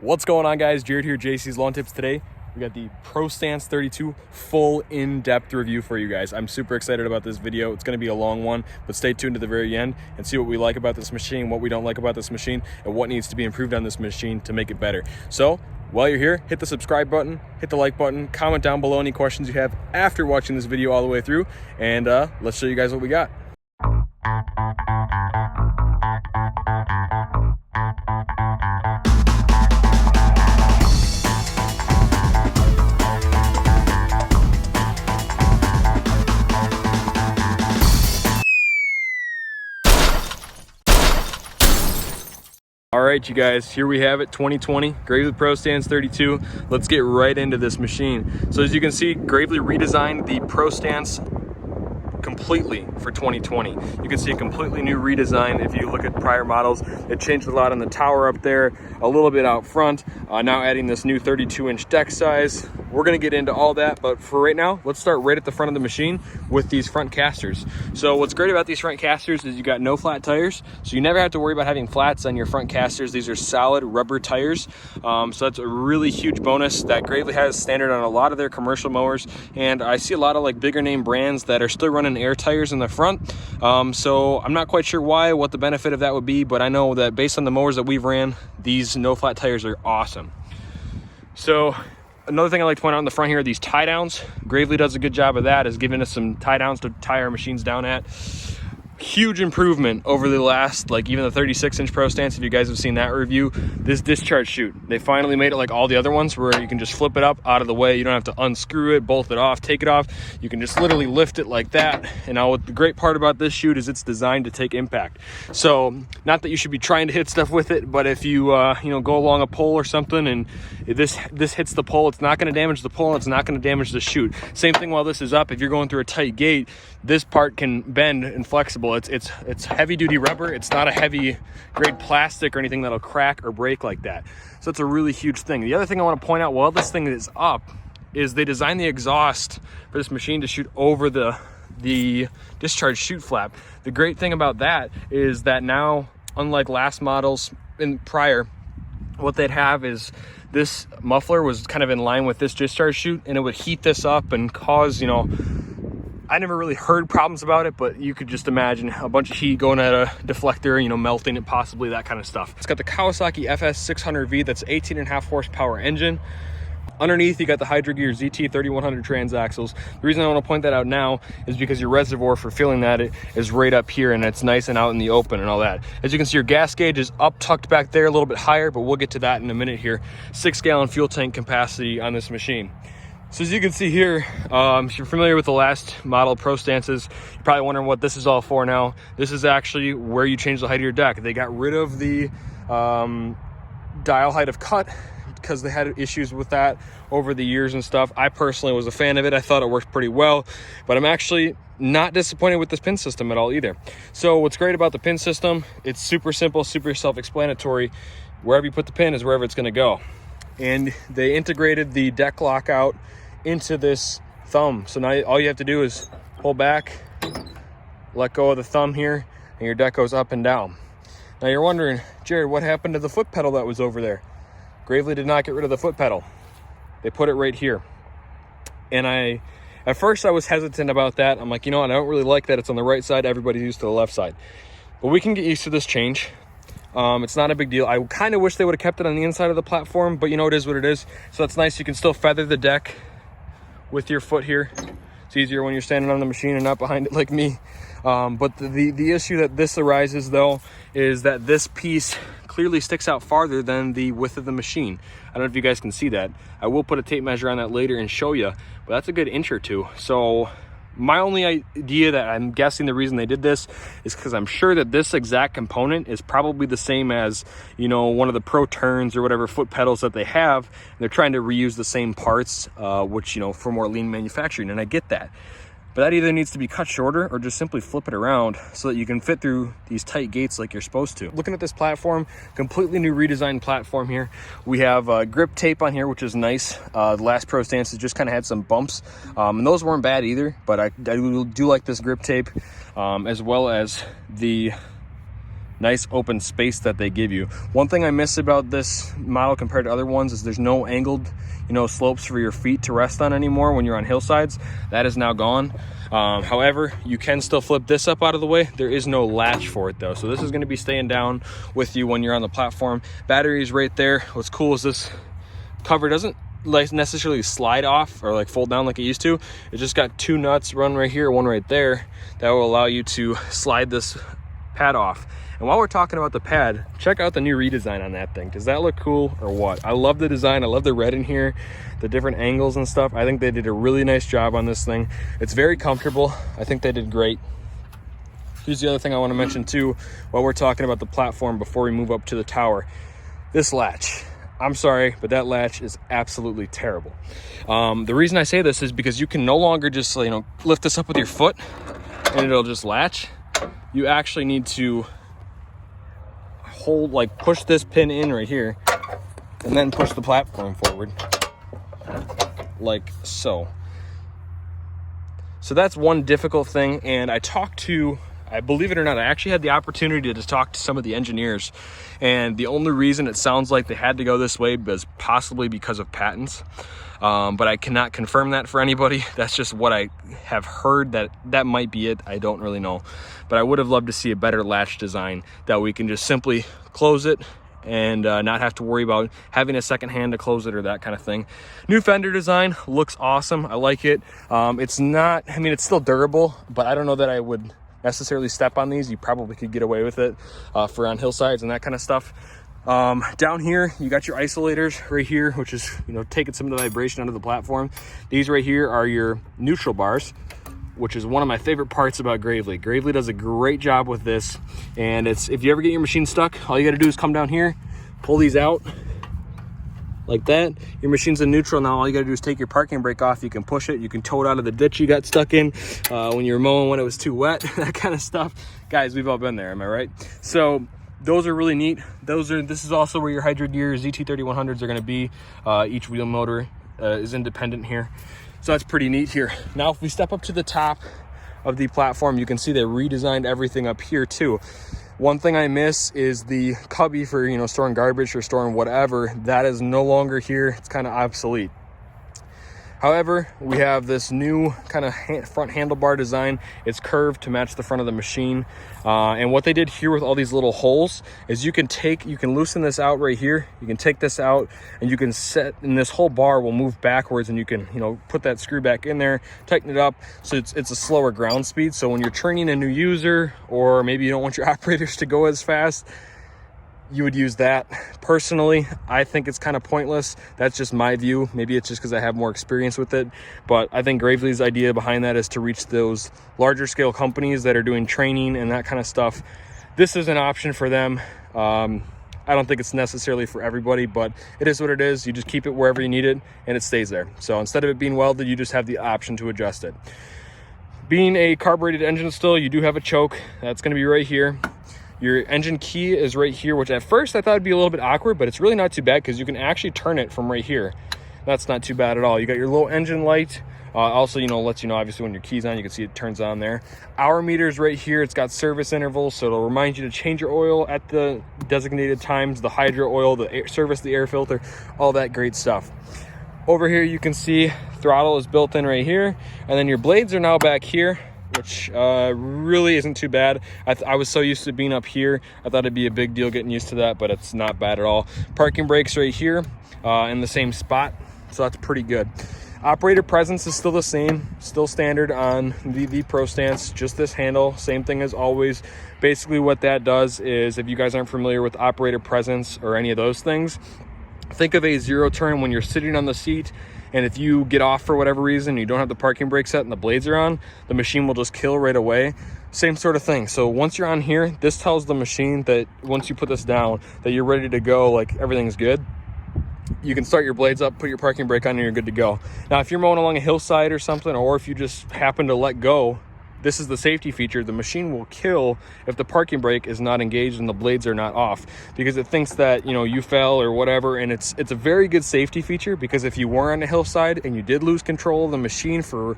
What's going on, guys? Jared here, JC's Lawn Tips. Today we got the Pro Stance 32 full in-depth review for you guys. I'm super excited about this video. It's going to be a long one, but stay tuned to the very end and see what we like about this machine, what we don't like about this machine, and what needs to be improved on this machine to make it better. So while you're here, hit the subscribe button, hit the like button, comment down below any questions you have after watching this video all the way through, and let's show you guys what we got. All right, you guys, here we have it, 2020 Gravely Pro Stance 32. Let's get right into this machine. So as you can see, Gravely redesigned the Pro Stance completely for 2020. You can see a completely new redesign. If you look at prior models, it changed a lot on the tower up there, a little bit out front, now adding this new 32-inch deck size. We're gonna get into all that, but for right now, let's start right at the front of the machine with these front casters. So what's great about these front casters is you got no flat tires, so you never have to worry about having flats on your front casters. These are solid rubber tires, so that's a really huge bonus that Gravely has standard on a lot of their commercial mowers, and I see a lot of like bigger name brands that are still running air tires in the front, so I'm not quite sure what the benefit of that would be, but I know that based on the mowers that we've ran, these no flat tires are awesome. So another thing I like to point out in the front here are these tie downs. Gravely does a good job of that, is giving us some tie downs to tie our machines down at. Huge improvement over the last, like even the 36-inch Pro Stance, if you guys have seen that review. This discharge chute, they finally made it like all the other ones where you can just flip it up out of the way. You don't have to unscrew it, bolt it off, take it off. You can just literally lift it like that. And now what the great part about this chute is it's designed to take impact. So not that you should be trying to hit stuff with it, but if you go along a pole or something and this hits the pole, it's not going to damage the pole and it's not going to damage the chute. Same thing while this is up. If you're going through a tight gate, this part can bend and flexible. It's heavy duty rubber. It's not a heavy grade plastic or anything that'll crack or break like that. So it's a really huge thing. The other thing I want to point out while this thing is up is they designed the exhaust for this machine to shoot over the discharge chute flap. The great thing about that is that now, unlike last models in prior, what they'd have is this muffler was kind of in line with this discharge chute, and it would heat this up and cause, I never really heard problems about it, but you could just imagine a bunch of heat going at a deflector, melting it, possibly that kind of stuff. It's got the Kawasaki FS600V, that's 18.5 horsepower engine. Underneath, you got the Hydro Gear ZT 3100 transaxles. The reason I want to point that out now is because your reservoir for filling that is right up here, and it's nice and out in the open and all that. As you can see, your gas gauge is up tucked back there a little bit higher, but we'll get to that in a minute here. 6-gallon fuel tank capacity on this machine. So as you can see here, if you're familiar with the last model Pro Stances, you're probably wondering what this is all for now. This is actually where you change the height of your deck. They got rid of the dial height of cut because they had issues with that over the years and stuff. I personally was a fan of it. I thought it worked pretty well, but I'm actually not disappointed with this pin system at all either. So what's great about the pin system, it's super simple, super self-explanatory. Wherever you put the pin is wherever it's gonna go. And they integrated the deck lockout into this thumb. So now all you have to do is pull back, let go of the thumb here, and your deck goes up and down. Now you're wondering, Jared, what happened to the foot pedal that was over there? Gravely did not get rid of the foot pedal. They put it right here. And at first I was hesitant about that. I'm like, I don't really like that it's on the right side. Everybody's used to the left side. But we can get used to this change. It's not a big deal. I kind of wish they would have kept it on the inside of the platform, but it is what it is. So that's nice. You can still feather the deck with your foot here. It's easier when you're standing on the machine and not behind it like me. But the issue that this arises though is that this piece clearly sticks out farther than the width of the machine. I don't know if you guys can see that. I will put a tape measure on that later and show you, but that's a good inch or two. So my only idea that I'm guessing the reason they did this is because I'm sure that this exact component is probably the same as, one of the Pro Turns or whatever foot pedals that they have. They're trying to reuse the same parts, which, for more lean manufacturing, and I get that. But that either needs to be cut shorter or just simply flip it around so that you can fit through these tight gates like you're supposed to. Looking at this platform, completely new redesigned platform here. We have grip tape on here, which is nice. The last Pro Stances just kind of had some bumps, and those weren't bad either, but I do like this grip tape, as well as the nice open space that they give you. One thing I miss about this model compared to other ones is there's no angled, you know, slopes for your feet to rest on anymore when you're on hillsides. That is now gone. However, you can still flip this up out of the way. There is no latch for it though. So this is going to be staying down with you when you're on the platform. Battery is right there. What's cool is this cover doesn't like necessarily slide off or like fold down like it used to. It just got two nuts, one right here, one right there, that will allow you to slide this pad off. And while we're talking about the pad, check out the new redesign on that thing. Does that look cool or what? I love the design. I love the red in here, the different angles and stuff. I think they did a really nice job on this thing. It's very comfortable. I think they did great. Here's the other thing I want to mention too, while we're talking about the platform before we move up to the tower. This latch. I'm sorry, but that latch is absolutely terrible. The reason I say this is because you can no longer just, you know, lift this up with your foot and it'll just latch. You actually need to hold, like push this pin in right here and then push the platform forward like so. So that's one difficult thing. And I believe it or not, I actually had the opportunity to talk to some of the engineers, and the only reason it sounds like they had to go this way was possibly because of patents. But I cannot confirm that for anybody. That's just what I have heard, that might be it. I don't really know. But I would have loved to see a better latch design that we can just simply close it and not have to worry about having a second hand to close it or that kind of thing. New fender design looks awesome. I like it. It's not, I mean, it's still durable, but I don't know that I would necessarily step on these. You probably could get away with it for on hillsides and that kind of stuff. Down here you got your isolators right here, which is, you know, taking some of the vibration out of the platform. These right here are your neutral bars, which is one of my favorite parts about Gravely. Gravely does a great job with this, and it's, if you ever get your machine stuck, all you got to do is come down here, pull these out like that. Your machine's in neutral now. All you gotta do is take your parking brake off. You can push it. You can tow it out of the ditch you got stuck in when you were mowing when it was too wet, that kind of stuff. Guys, we've all been there, am I right? So those are really neat. This is also where your Hydro Gear ZT3100s are gonna be. Each wheel motor is independent here. So that's pretty neat here. Now, if we step up to the top of the platform, you can see they redesigned everything up here too. One thing I miss is the cubby for, you know, storing garbage or storing whatever. That is no longer here. It's kind of obsolete. However, we have this new kind of front handlebar design. It's curved to match the front of the machine. And what they did here with all these little holes is you can loosen this out right here. You can take this out and you can set, and this whole bar will move backwards, and you can, you know, put that screw back in there, tighten it up. So it's a slower ground speed. So when you're training a new user, or maybe you don't want your operators to go as fast, you would use that. Personally, I think it's kind of pointless. That's just my view. Maybe it's just because I have more experience with it, but I think Gravely's idea behind that is to reach those larger scale companies that are doing training and that kind of stuff. This is an option for them. I don't think it's necessarily for everybody, but it is what it is. You just keep it wherever you need it and it stays there. So instead of it being welded, you just have the option to adjust it. Being a carbureted engine still, you do have a choke. That's going to be right here. Your engine key is right here, which at first I thought would be a little bit awkward, but it's really not too bad because you can actually turn it from right here. That's not too bad at all. You got your little engine light. Also, you know, lets you know obviously when your key's on, you can see it turns on there. Hour meter's right here. It's got service intervals, so it'll remind you to change your oil at the designated times, the hydro oil, service the air filter, all that great stuff. Over here you can see throttle is built in right here, and then your blades are now back here, which really isn't too bad. I was so used to being up here, I thought it'd be a big deal getting used to that, but it's not bad at all. Parking brakes right here in the same spot, so that's pretty good. Operator presence is still the same, still standard on the Pro Stance, just this handle, same thing as always. Basically what that does is, if you guys aren't familiar with operator presence or any of those things, think of a zero turn when you're sitting on the seat, and if you get off for whatever reason, you don't have the parking brake set and the blades are on, the machine will just kill right away. Same sort of thing. So once you're on here, this tells the machine that once you put this down, that you're ready to go, like everything's good. You can start your blades up, put your parking brake on, and you're good to go. Now, if you're mowing along a hillside or something, or if you just happen to let go, this is the safety feature. The machine will kill if the parking brake is not engaged and the blades are not off, because it thinks that, you know, you fell or whatever. And it's a very good safety feature, because if you were on a hillside and you did lose control of the machine for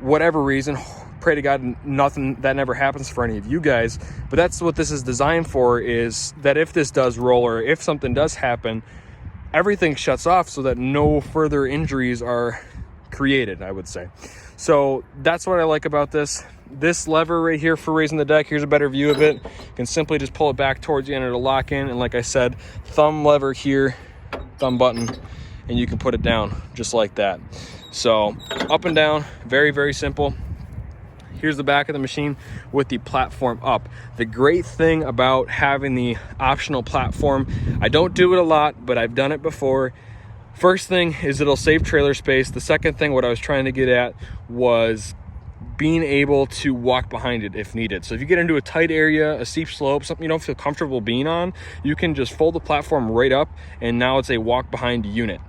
whatever reason, pray to God nothing that never happens for any of you guys, but that's what this is designed for, is that if this does roll or if something does happen, everything shuts off so that no further injuries are created, I would say. So that's what I like about this. This lever right here for raising the deck, here's a better view of it. You can simply just pull it back towards you and it'll lock in. And like I said, thumb lever here, thumb button, and you can put it down just like that. So up and down, very, very simple. Here's the back of the machine with the platform up. The great thing about having the optional platform, I don't do it a lot, but I've done it before. First thing is it'll save trailer space. The second thing, what I was trying to get at, was being able to walk behind it if needed. So if you get into a tight area, a steep slope, something you don't feel comfortable being on, you can just fold the platform right up, and now it's a walk behind unit.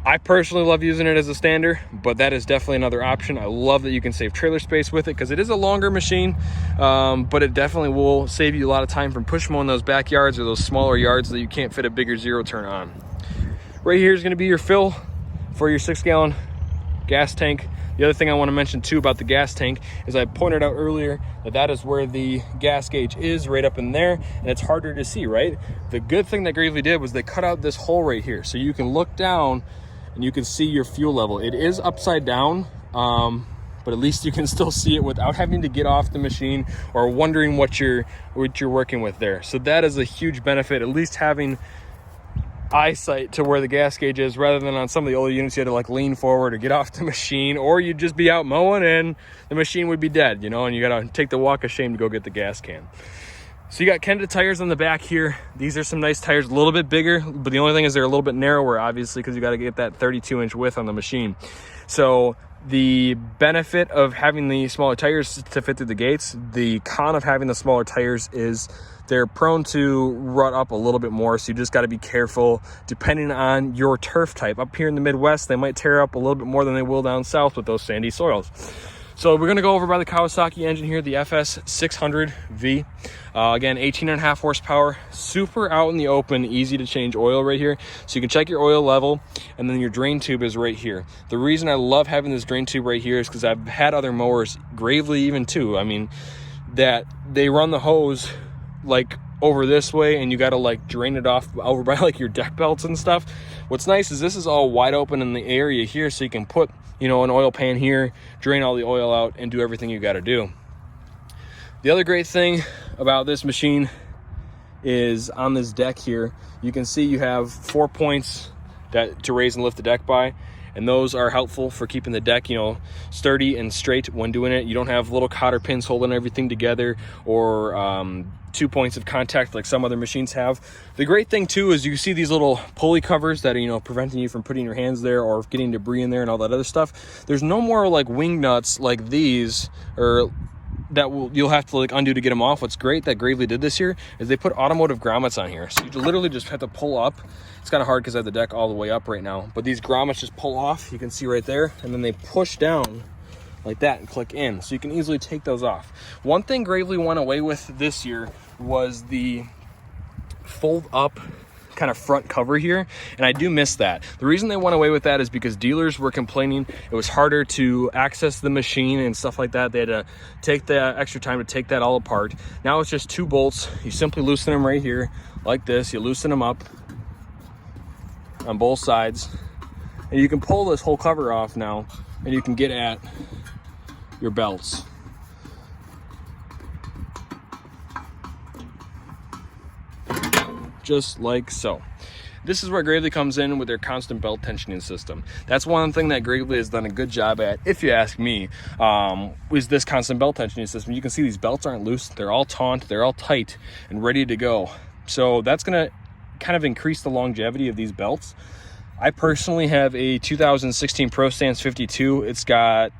I personally love using it as a stander, but that is definitely another option. I love that you can save trailer space with it because it is a longer machine, but it definitely will save you a lot of time from push mowing those backyards or those smaller yards that you can't fit a bigger zero turn on. Right here is going to be your fill for your 6-gallon gas tank. The other thing I want to mention too about the gas tank is I pointed out earlier that that is where the gas gauge is, right up in there, and it's harder to see, right? The good thing that Gravely did was they cut out this hole right here, so you can look down and you can see your fuel level. It is upside down, but at least you can still see it without having to get off the machine or wondering what you're working with there. So that is a huge benefit, at least having eyesight to where the gas gauge is, rather than on some of the older units you had to like lean forward or get off the machine, or you'd just be out mowing and the machine would be dead, you know, and you gotta take the walk of shame to go get the gas can. So you got Kenda tires on the back here. These are some nice tires, a little bit bigger, but the only thing is they're a little bit narrower, obviously, because you got to get that 32-inch width on the machine. So the benefit of having the smaller tires to fit through the gates, the con of having the smaller tires is they're prone to rut up a little bit more, so you just got to be careful depending on your turf type. Up here in the Midwest, they might tear up a little bit more than they will down south with those sandy soils. So we're going to go over by the Kawasaki engine here, the FS600V. Again, 18.5 horsepower, super out in the open, easy to change oil right here. So you can check your oil level, and then your drain tube is right here. The reason I love having this drain tube right here is because I've had other mowers, Gravely even too, I mean, that they run the hose like over this way and you got to like drain it off over by like your deck belts and stuff. What's nice is this is all wide open in the area here, so you can put, you know, an oil pan here, drain all the oil out, and do everything you got to do. The other great thing about this machine is on this deck here, you can see you have 4 points to raise and lift the deck by, and those are helpful for keeping the deck, you know, sturdy and straight when doing it. You don't have little cotter pins holding everything together, or 2 points of contact like some other machines have. The great thing too is you see these little pulley covers that are, you know, preventing you from putting your hands there or getting debris in there and all that other stuff. There's no more like wing nuts like these, or that you'll have to like undo to get them off. What's great that Gravely did this year is they put automotive grommets on here, so you literally just have to pull up. It's kind of hard because I have the deck all the way up right now, but these grommets just pull off, you can see right there, and then they push down like that and click in, so you can easily take those off. One thing Gravely went away with this year was the fold up kind of front cover here, and I do miss that. The reason they went away with that is because dealers were complaining it was harder to access the machine and stuff like that. They had to take the extra time to take that all apart. Now it's just 2 bolts. You simply loosen them right here like this. You loosen them up on both sides, and you can pull this whole cover off now, and you can get at your belts. Just like so. This is where Gravely comes in with their constant belt tensioning system. That's one thing that Gravely has done a good job at, if you ask me, is this constant belt tensioning system. You can see these belts aren't loose. They're all taut, they're all tight and ready to go. So that's gonna kind of increase the longevity of these belts. I personally have a 2016 Pro Stance 52. It's got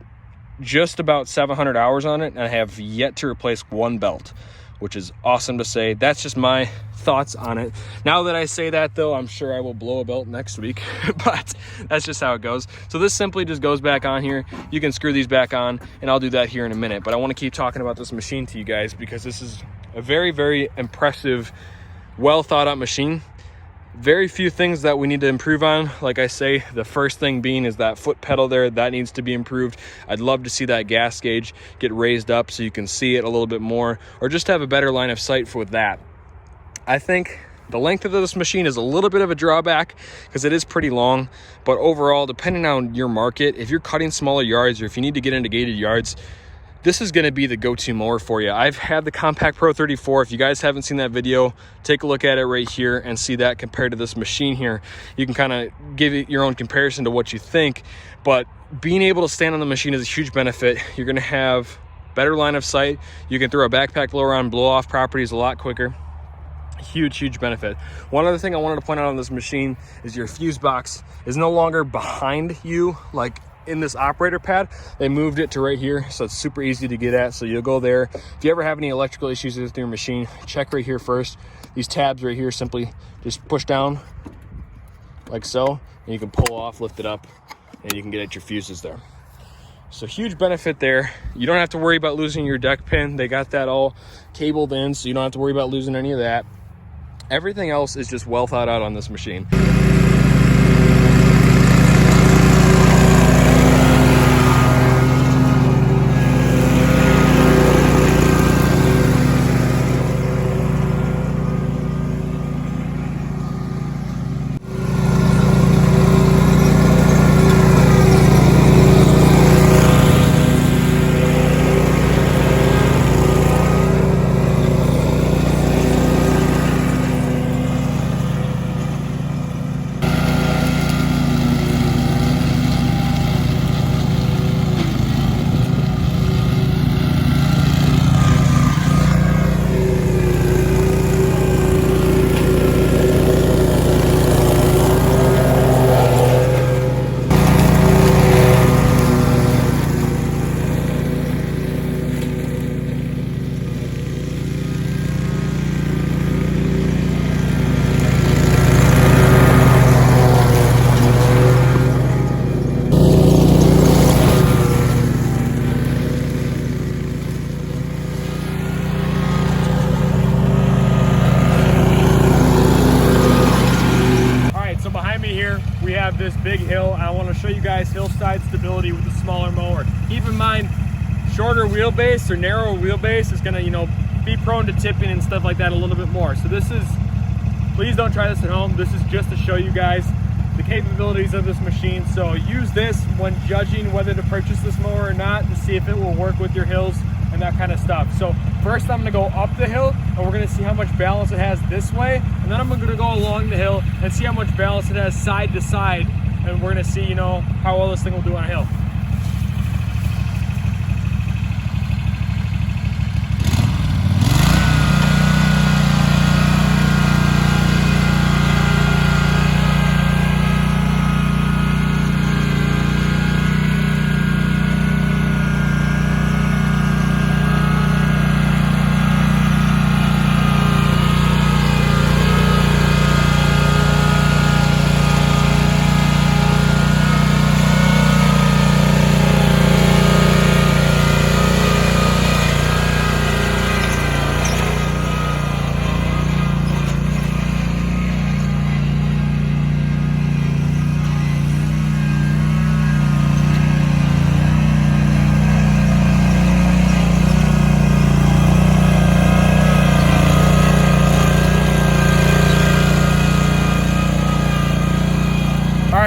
just about 700 hours on it, and I have yet to replace one belt, which is awesome to say. That's just my thoughts on it. Now that I say that though, I'm sure I will blow a belt next week, but that's just how it goes. So this simply just goes back on here. You can screw these back on, and I'll do that here in a minute, but I want to keep talking about this machine to you guys because this is a very, very impressive, well thought out machine. Very few things that we need to improve on. Like I say, the first thing being is that foot pedal there, that needs to be improved. I'd love to see that gas gauge get raised up so you can see it a little bit more, or just have a better line of sight with that. I think the length of this machine is a little bit of a drawback because it is pretty long, but overall, depending on your market, if you're cutting smaller yards or if you need to get into gated yards, this is going to be the go-to mower for you. I've had the Compact Pro 34. If you guys haven't seen that video, take a look at it right here and see that compared to this machine here. You can kind of give it your own comparison to what you think, but being able to stand on the machine is a huge benefit. You're going to have better line of sight. You can throw a backpack blower on, blow off properties a lot quicker. Huge benefit. One other thing I wanted to point out on this machine is your fuse box is no longer behind you like in this operator pad. They moved it to right here, so it's super easy to get at. So you'll go there. If you ever have any electrical issues with your machine, check right here first. These tabs right here, simply just push down like so, and you can pull off, lift it up, and you can get at your fuses there. So huge benefit there. You don't have to worry about losing your deck pin. They got that all cabled in, so you don't have to worry about losing any of that. Everything else is just well thought out on this machine. We have this big hill. I want to show you guys hillside stability with a smaller mower. Keep in mind, shorter wheelbase or narrower wheelbase is gonna, be prone to tipping and stuff like that a little bit more. So this is, please don't try this at home. This is just to show you guys the capabilities of this machine. So use this when judging whether to purchase this mower or not, to see if it will work with your hills and that kind of stuff. So first I'm gonna go up the hill and we're gonna see how much balance it has this way, and then I'm gonna go along the hill and see how much balance it has side to side, and we're gonna see how well this thing will do on a hill.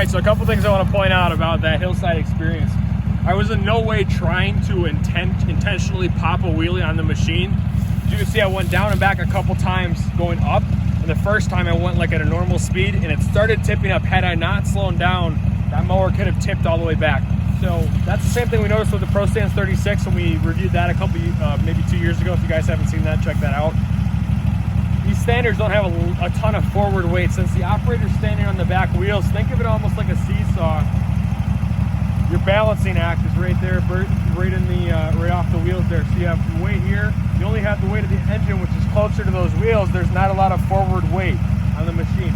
So a couple things I want to point out about that hillside experience. I was in no way trying to intentionally pop a wheelie on the machine. As you can see, I went down and back a couple times going up, and the first time I went like at a normal speed and it started tipping up. Had I not slowed down, that mower could have tipped all the way back. So that's the same thing we noticed with the ProStance 36 when we reviewed that a couple, maybe 2 years ago. If you guys haven't seen that, check that out. These standards don't have a ton of forward weight. Since the operator's standing on the back wheels, think of it almost like a seesaw. Your balancing act is right there, right in the right off the wheels there. So you have the weight here. You only have the weight of the engine, which is closer to those wheels. There's not a lot of forward weight on the machine.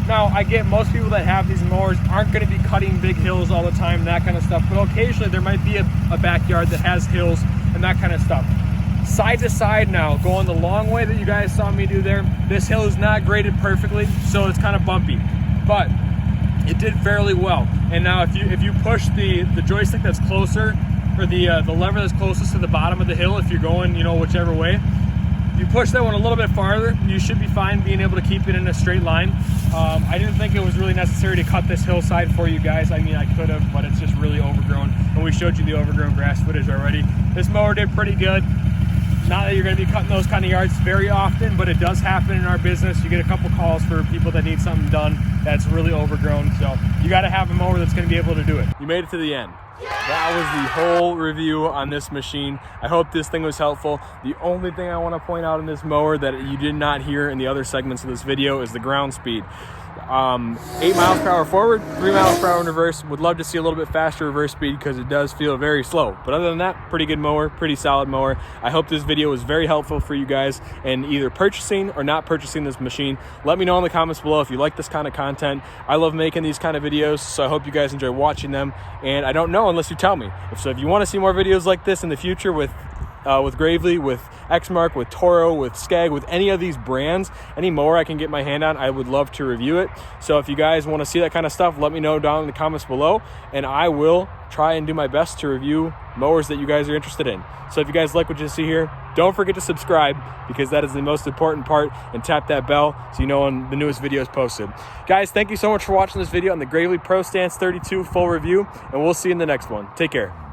Now, I get most people that have these mowers aren't going to be cutting big hills all the time, that kind of stuff. But occasionally there might be a backyard that has hills and that kind of stuff. side to side now, going the long way that you guys saw me do there. This hill is not graded perfectly, so it's kind of bumpy, but it did fairly well. And now if you push the joystick that's closer, or the lever that's closest to the bottom of the hill, if you're going, you know, whichever way, you push that one a little bit farther, you should be fine being able to keep it in a straight line. I didn't think it was really necessary to cut this hillside for you guys. I mean, I could have, but it's just really overgrown, and we showed you the overgrown grass footage already. This mower did pretty good. Not that you're going to be cutting those kind of yards very often, but it does happen in our business. You get a couple calls for people that need something done that's really overgrown, so you got to have a mower that's going to be able to do it. You made it to the end. That was the whole review on this machine. I hope this thing was helpful. The only thing I want to point out in this mower that you did not hear in the other segments of this video is the ground speed. 8 miles per hour forward, 3 miles per hour in reverse. Would love to see a little bit faster reverse speed because it does feel very slow. But other than that, pretty good mower, pretty solid mower. I hope this video was very helpful for you guys in either purchasing or not purchasing this machine. Let me know in the comments below if you like this kind of content. I love making these kind of videos, so I hope you guys enjoy watching them. And I don't know unless you tell me. If you want to see more videos like this in the future with Gravely, with Exmark, with Toro, with Skag, with any of these brands, any mower I can get my hand on, I would love to review it. So if you guys want to see that kind of stuff, let me know down in the comments below, and I will try and do my best to review mowers that you guys are interested in. So if you guys like what you see here, don't forget to subscribe, because that is the most important part, and tap that bell so you know when the newest video is posted. Guys, thank you so much for watching this video on the Gravely Pro Stance 32 full review, and we'll see you in the next one. Take care.